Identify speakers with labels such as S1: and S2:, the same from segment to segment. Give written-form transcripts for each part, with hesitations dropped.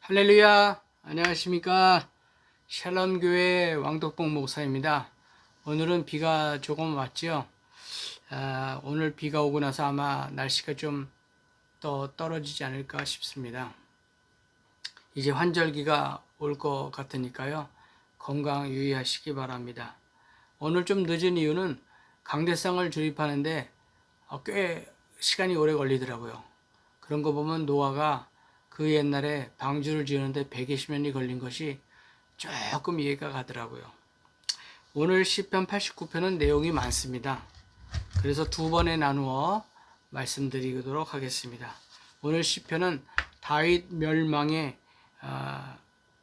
S1: 할렐루야! 안녕하십니까? 샬롬교회 왕덕봉 목사입니다. 오늘은 비가 조금 왔죠. 오늘 비가 오고 나서 아마 날씨가 좀 더 떨어지지 않을까 싶습니다. 이제 환절기가 올 것 같으니까요. 건강 유의하시기 바랍니다. 오늘 좀 늦은 이유는 강대상을 조립하는데 꽤 시간이 오래 걸리더라고요. 그런 거 보면 노아가 그 옛날에 방주를 지었는데 120년이 걸린 것이 조금 이해가 가더라고요. 오늘 시편 89편은 내용이 많습니다. 그래서 두 번에 나누어 말씀드리도록 하겠습니다. 오늘 시편은 다윗 멸망의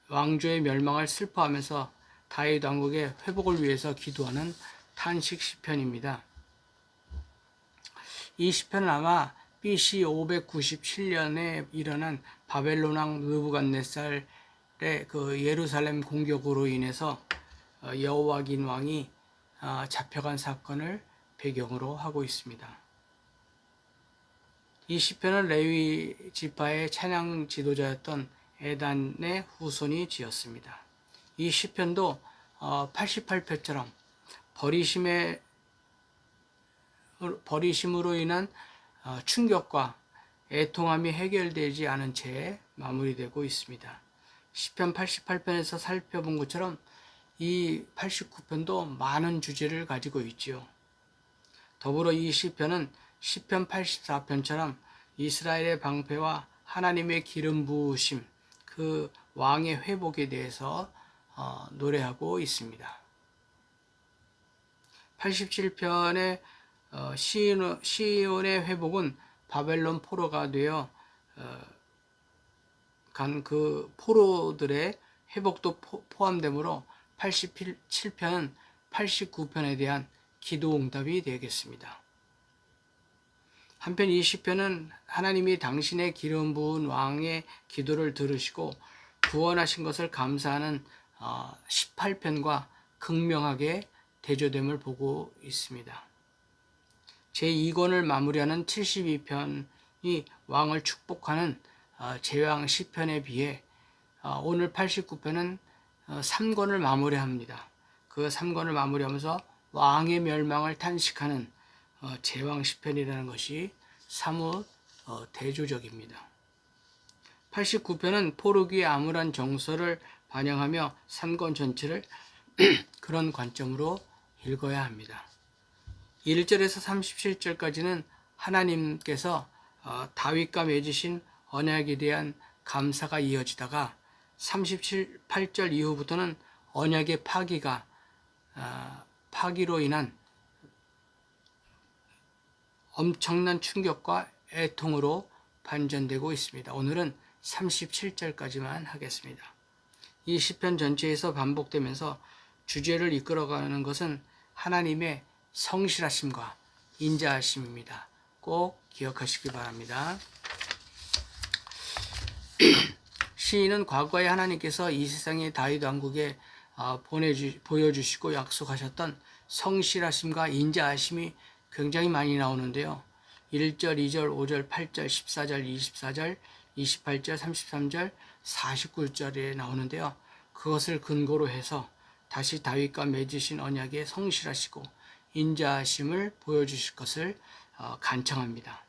S1: 왕조의 멸망을 슬퍼하면서 다윗 왕국의 회복을 위해서 기도하는 탄식 시편입니다. 이 시편은 아마 BC 597년에 일어난 바벨론 왕 느부갓네살의 그 예루살렘 공격으로 인해서 여호와긴 왕이 잡혀간 사건을 배경으로 하고 있습니다. 이 시편은 레위 지파의 찬양 지도자였던 에단의 후손이 지었습니다. 이 시편도 88편처럼 버리심으로 인한 충격과 애통함이 해결되지 않은 채 마무리되고 있습니다. 시편 88편에서 살펴본 것처럼 이 89편도 많은 주제를 가지고 있지요. 더불어 이 시편은 시편 84편처럼 이스라엘의 방패와 하나님의 기름 부으심, 그 왕의 회복에 대해서 노래하고 있습니다. 87편의 시온의 회복은 바벨론 포로가 되어 간 그 포로들의 회복도 포함되므로 87편은 89편에 대한 기도 응답이 되겠습니다. 한편 이 시편은 하나님이 당신의 기름 부은 왕의 기도를 들으시고 구원하신 것을 감사하는 18편과 극명하게 대조됨을 보고 있습니다. 제2권을 마무리하는 72편이 왕을 축복하는 제왕 시편에 비해 오늘 89편은 3권을 마무리합니다. 그 3권을 마무리하면서 왕의 멸망을 탄식하는 제왕 시편이라는 것이 사뭇 대조적입니다. 89편은 포르기의 암울한 정서를 반영하며 3권 전체를 그런 관점으로 읽어야 합니다. 1절에서 37절까지는 하나님께서 다윗과 맺으신 언약에 대한 감사가 이어지다가 38절 이후부터는 언약의 파기로 인한 엄청난 충격과 애통으로 반전되고 있습니다. 오늘은 37절까지만 하겠습니다. 이 시편 전체에서 반복되면서 주제를 이끌어가는 것은 하나님의 성실하심과 인자하심입니다. 꼭 기억하시기 바랍니다. 시인은 과거에 하나님께서 이 세상의 다윗 왕국에 보여주시고 약속하셨던 성실하심과 인자하심이 굉장히 많이 나오는데요. 1절, 2절, 5절, 8절, 14절, 24절, 28절, 33절, 49절에 나오는데요. 그것을 근거로 해서 다시 다윗과 맺으신 언약에 성실하시고 인자하심을 보여주실 것을 간청합니다.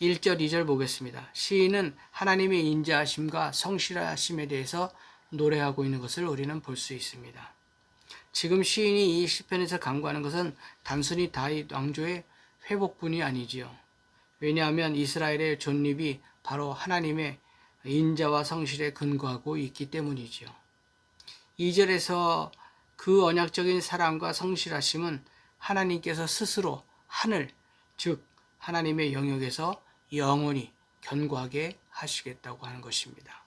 S1: 1절, 2절 보겠습니다. 시인은 하나님의 인자하심과 성실하심에 대해서 노래하고 있는 것을 우리는 볼 수 있습니다. 지금 시인이 이 시편에서 강구하는 것은 단순히 다윗 왕조의 회복뿐이 아니지요. 왜냐하면 이스라엘의 존립이 바로 하나님의 인자와 성실에 근거하고 있기 때문이지요. 2절에서 그 언약적인 사랑과 성실하심은 하나님께서 스스로 하늘, 즉 하나님의 영역에서 영원히 견고하게 하시겠다고 하는 것입니다.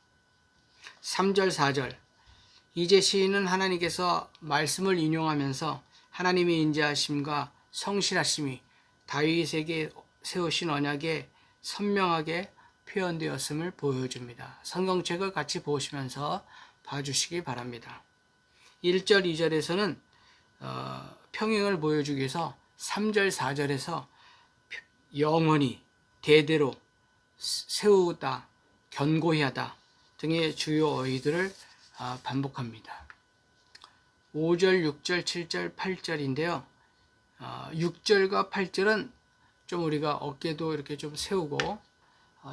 S1: 3절, 4절 이제 시인은 하나님께서 말씀을 인용하면서 하나님의 인자하심과 성실하심이 다윗에게 세우신 언약에 선명하게 표현되었음을 보여줍니다. 성경책을 같이 보시면서 봐주시기 바랍니다. 1절, 2절에서는 평행을 보여주기 위해서 3절, 4절에서 영원히 대대로 세우다, 견고히 하다, 등의 주요 어휘들을 반복합니다. 5절, 6절, 7절, 8절인데요. 6절과 8절은 좀 우리가 어깨도 이렇게 좀 세우고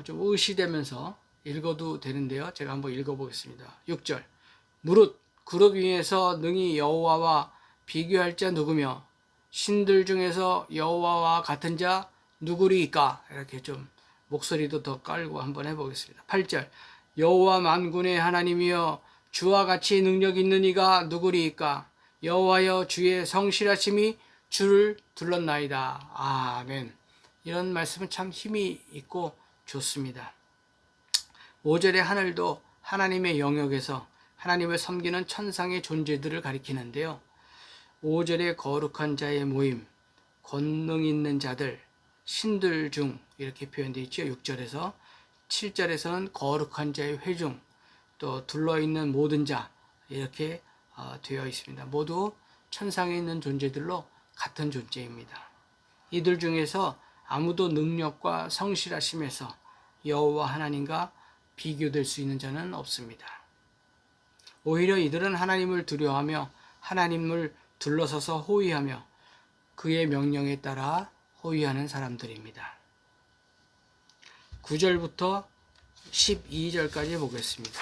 S1: 좀 의시되면서 읽어도 되는데요. 제가 한번 읽어보겠습니다. 6절. 무릇 그룹 위에서 능히 여호와와 비교할 자 누구며 신들 중에서 여호와와 같은 자 누구리이까? 이렇게 좀 목소리도 더 깔고 한번 해보겠습니다. 8절. 여호와 만군의 하나님이여 주와 같이 능력 있는 이가 누구리이까? 여호와여 주의 성실하심이 주를 둘렀나이다. 아멘. 이런 말씀은 참 힘이 있고 좋습니다. 5절의 하늘도 하나님의 영역에서 하나님을 섬기는 천상의 존재들을 가리키는데요. 5절의 거룩한 자의 모임, 권능 있는 자들, 신들 중 이렇게 표현되어 있죠. 6절에서 7절에서는 거룩한 자의 회중, 또 둘러있는 모든 자 이렇게 되어 있습니다. 모두 천상에 있는 존재들로 같은 존재입니다. 이들 중에서 아무도 능력과 성실하심에서 여호와 하나님과 비교될 수 있는 자는 없습니다. 오히려 이들은 하나님을 두려워하며 하나님을 둘러서서 호위하며 그의 명령에 따라 호위하는 사람들입니다. 9절부터 12절까지 보겠습니다.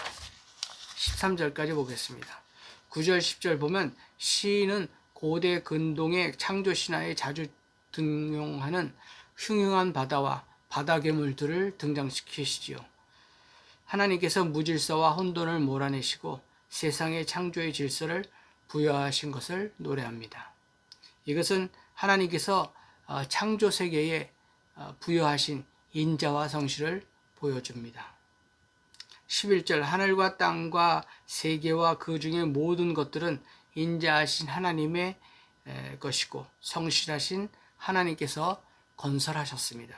S1: 13절까지 보겠습니다. 9절, 10절 보면 시인은 고대 근동의 창조 신화에 자주 등용하는 흉흉한 바다와 바다 괴물들을 등장시키시지요. 하나님께서 무질서와 혼돈을 몰아내시고 세상의 창조의 질서를 부여하신 것을 노래합니다. 이것은 하나님께서 창조 세계에 부여하신 인자와 성실을 보여줍니다. 11절. 하늘과 땅과 세계와 그 중의 모든 것들은 인자하신 하나님의 것이고 성실하신 하나님께서 건설하셨습니다.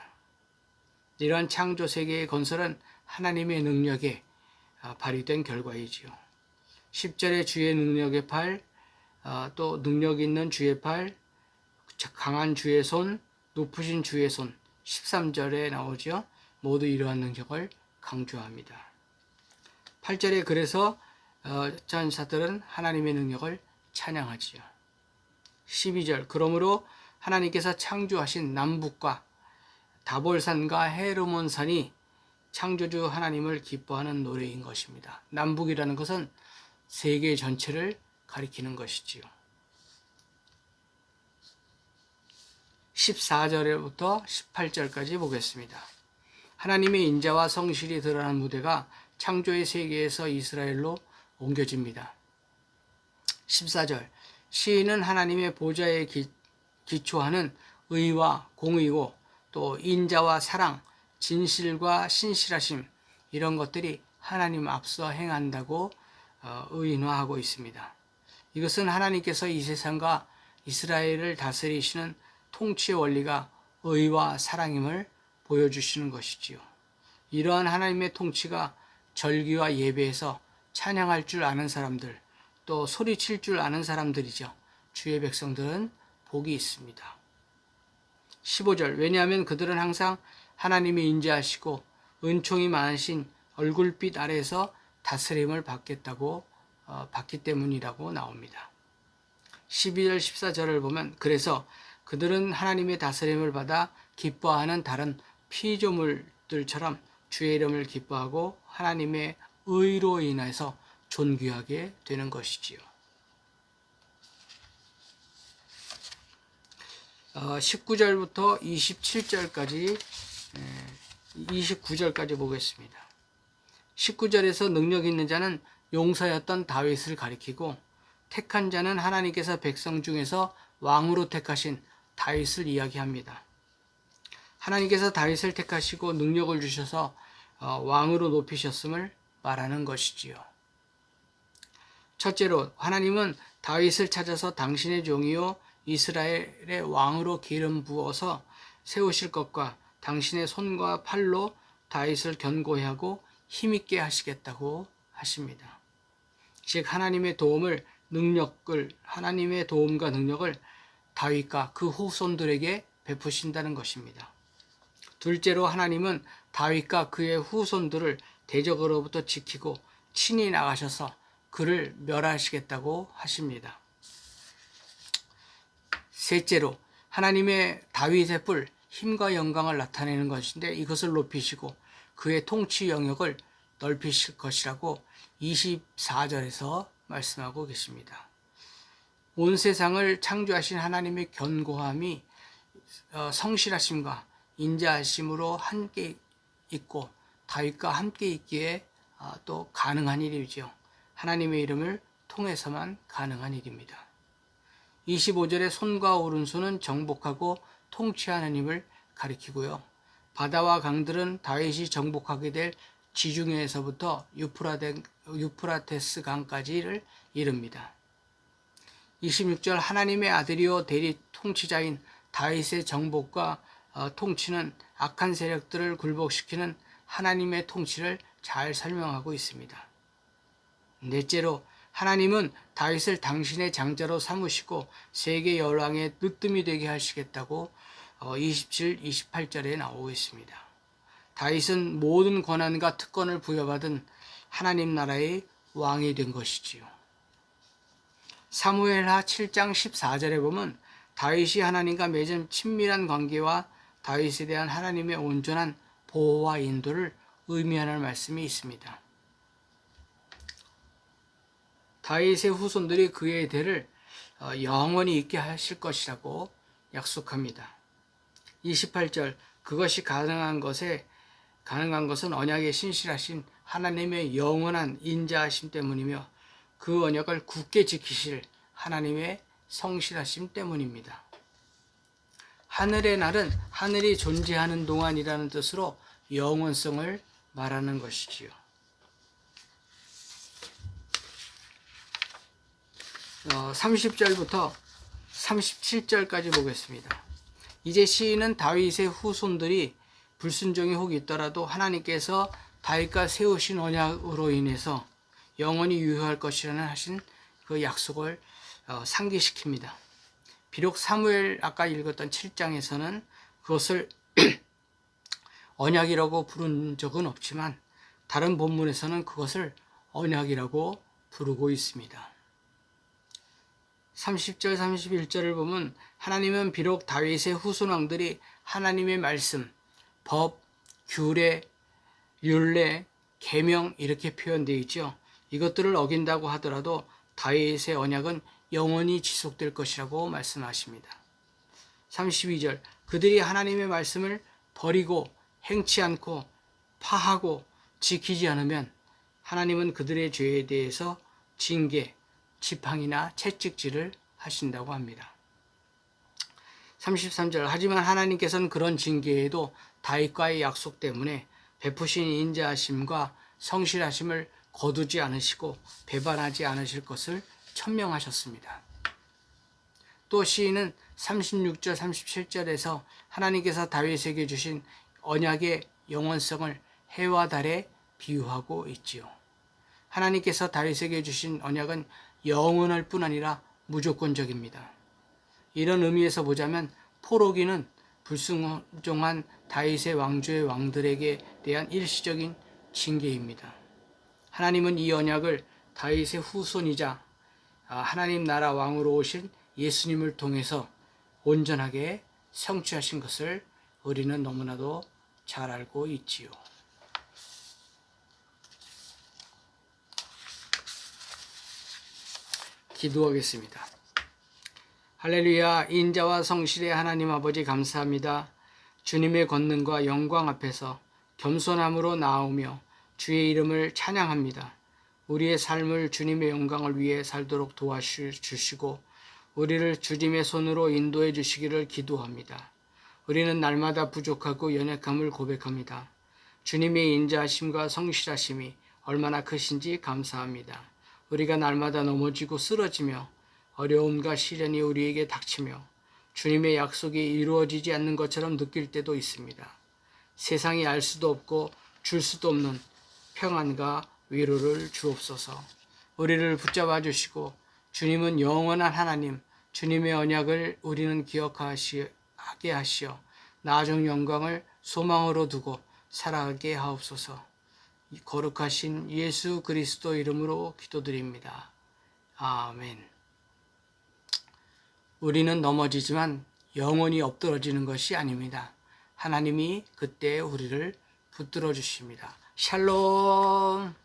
S1: 이러한 창조 세계의 건설은 하나님의 능력에 발휘된 결과이지요. 10절에 주의 능력의 팔, 또 능력 있는 주의 팔, 강한 주의 손, 높으신 주의 손, 13절에 나오죠. 모두 이러한 능력을 강조합니다. 8절에 그래서 전사들은 하나님의 능력을 찬양하지요. 12절. 그러므로 하나님께서 창조하신 남북과 다볼산과 헤르몬산이 창조주 하나님을 기뻐하는 노래인 것입니다. 남북이라는 것은 세계 전체를 가리키는 것이지요. 14절부터 18절까지 보겠습니다. 하나님의 인자와 성실이 드러난 무대가 창조의 세계에서 이스라엘로 옮겨집니다. 14절. 시인은 하나님의 보좌에 기초하는 의와 공의고 또 인자와 사랑, 진실과 신실하심 이런 것들이 하나님 앞서 행한다고 의인화하고 있습니다. 이것은 하나님께서 이 세상과 이스라엘을 다스리시는 통치의 원리가 의와 사랑임을 보여주시는 것이지요. 이러한 하나님의 통치가 절기와 예배에서 찬양할 줄 아는 사람들, 또 소리칠 줄 아는 사람들이죠. 주의 백성들은 복이 있습니다. 15절. 왜냐하면 그들은 항상 하나님이 인자하시고 은총이 많으신 얼굴빛 아래에서 다스림을 받기 때문이라고 나옵니다. 12절, 14절을 보면 그래서 그들은 하나님의 다스림을 받아 기뻐하는 다른 피조물들처럼 주의 이름을 기뻐하고 하나님의 의로 인해서 존귀하게 되는 것이지요. 19절부터 27절까지 29절까지 보겠습니다. 19절에서 능력 있는 자는 용사였던 다윗을 가리키고 택한 자는 하나님께서 백성 중에서 왕으로 택하신 다윗을 이야기합니다. 하나님께서 다윗을 택하시고 능력을 주셔서 왕으로 높이셨음을 말하는 것이지요. 첫째로 하나님은 다윗을 찾아서 당신의 종이요 이스라엘의 왕으로 기름 부어서 세우실 것과 당신의 손과 팔로 다윗을 견고히 하고 힘있게 하시겠다고 하십니다. 즉 하나님의 도움과 능력을 다윗과 그 후손들에게 베푸신다는 것입니다. 둘째로 하나님은 다윗과 그의 후손들을 대적으로부터 지키고 친히 나가셔서 그를 멸하시겠다고 하십니다. 셋째로 하나님의 다윗의 뿔, 힘과 영광을 나타내는 것인데 이것을 높이시고 그의 통치 영역을 넓히실 것이라고 24절에서 말씀하고 계십니다. 온 세상을 창조하신 하나님의 견고함이 성실하심과 인자하심으로 함께 있고 다윗과 함께 있기에 또 가능한 일이죠. 하나님의 이름을 통해서만 가능한 일입니다. 25절의 손과 오른손은 정복하고 통치하는 힘을 가리키고요. 바다와 강들은 다윗이 정복하게 될 지중해에서부터 유프라테스 강까지를 이릅니다. 26절 하나님의 아들이요 대리 통치자인 다윗의 정복과 통치는 악한 세력들을 굴복시키는 하나님의 통치를 잘 설명하고 있습니다. 넷째로 하나님은 다윗을 당신의 장자로 삼으시고 세계 열왕의 늦뜸이 되게 하시겠다고 27, 28절에 나오고 있습니다. 다윗은 모든 권한과 특권을 부여받은 하나님 나라의 왕이 된 것이지요. 사무엘하 7장 14절에 보면 다윗이 하나님과 맺은 친밀한 관계와 다윗에 대한 하나님의 온전한 보호와 인도를 의미하는 말씀이 있습니다. 다윗의 후손들이 그의 대를 영원히 있게 하실 것이라고 약속합니다. 28절 그것이 가능한 것은 언약에 신실하신 하나님의 영원한 인자하심 때문이며 그 언약을 굳게 지키실 하나님의 성실하심 때문입니다. 하늘의 날은 하늘이 존재하는 동안이라는 뜻으로 영원성을 말하는 것이지요. 30절부터 37절까지 보겠습니다. 이제 시인은 다윗의 후손들이 불순종이 혹 있더라도 하나님께서 다윗과 세우신 언약으로 인해서 영원히 유효할 것이라는 하신 그 약속을 상기시킵니다. 비록 사무엘 아까 읽었던 7장에서는 그것을 언약이라고 부른 적은 없지만 다른 본문에서는 그것을 언약이라고 부르고 있습니다. 30절 31절을 보면 하나님은 비록 다윗의 후손왕들이 하나님의 말씀, 법, 규례, 율례, 계명 이렇게 표현되어 있죠. 이것들을 어긴다고 하더라도 다윗의 언약은 영원히 지속될 것이라고 말씀하십니다. 32절 그들이 하나님의 말씀을 버리고 행치 않고 파하고 지키지 않으면 하나님은 그들의 죄에 대해서 징계, 지팡이나 채찍질을 하신다고 합니다. 33절 하지만 하나님께서는 그런 징계에도 다윗과의 약속 때문에 베푸신 인자하심과 성실하심을 거두지 않으시고 배반하지 않으실 것을 천명하셨습니다. 또 시인은 36절 37절에서 하나님께서 다윗에게 주신 언약의 영원성을 해와 달에 비유하고 있지요. 하나님께서 다윗에게 주신 언약은 영원할 뿐 아니라 무조건적입니다. 이런 의미에서 보자면 포로기는 불순종한 다윗의 왕조의 왕들에게 대한 일시적인 징계입니다. 하나님은 이 언약을 다윗의 후손이자 하나님 나라 왕으로 오신 예수님을 통해서 온전하게 성취하신 것을 우리는 너무나도 잘 알고 있지요. 기도하겠습니다. 할렐루야. 인자와 성실의 하나님 아버지 감사합니다. 주님의 권능과 영광 앞에서 겸손함으로 나아오며 주의 이름을 찬양합니다. 우리의 삶을 주님의 영광을 위해 살도록 도와주시고 우리를 주님의 손으로 인도해 주시기를 기도합니다. 우리는 날마다 부족하고 연약함을 고백합니다. 주님의 인자하심과 성실하심이 얼마나 크신지 감사합니다. 우리가 날마다 넘어지고 쓰러지며 어려움과 시련이 우리에게 닥치며 주님의 약속이 이루어지지 않는 것처럼 느낄 때도 있습니다. 세상이 알 수도 없고 줄 수도 없는 평안과 위로를 주옵소서. 우리를 붙잡아 주시고 주님은 영원한 하나님, 주님의 언약을 우리는 기억하게 하시어 나중 영광을 소망으로 두고 살아가게 하옵소서. 거룩하신 예수 그리스도 이름으로 기도드립니다. 아멘. 우리는 넘어지지만 영원히 엎드러지는 것이 아닙니다. 하나님이 그때 우리를 붙들어 주십니다. 샬롬.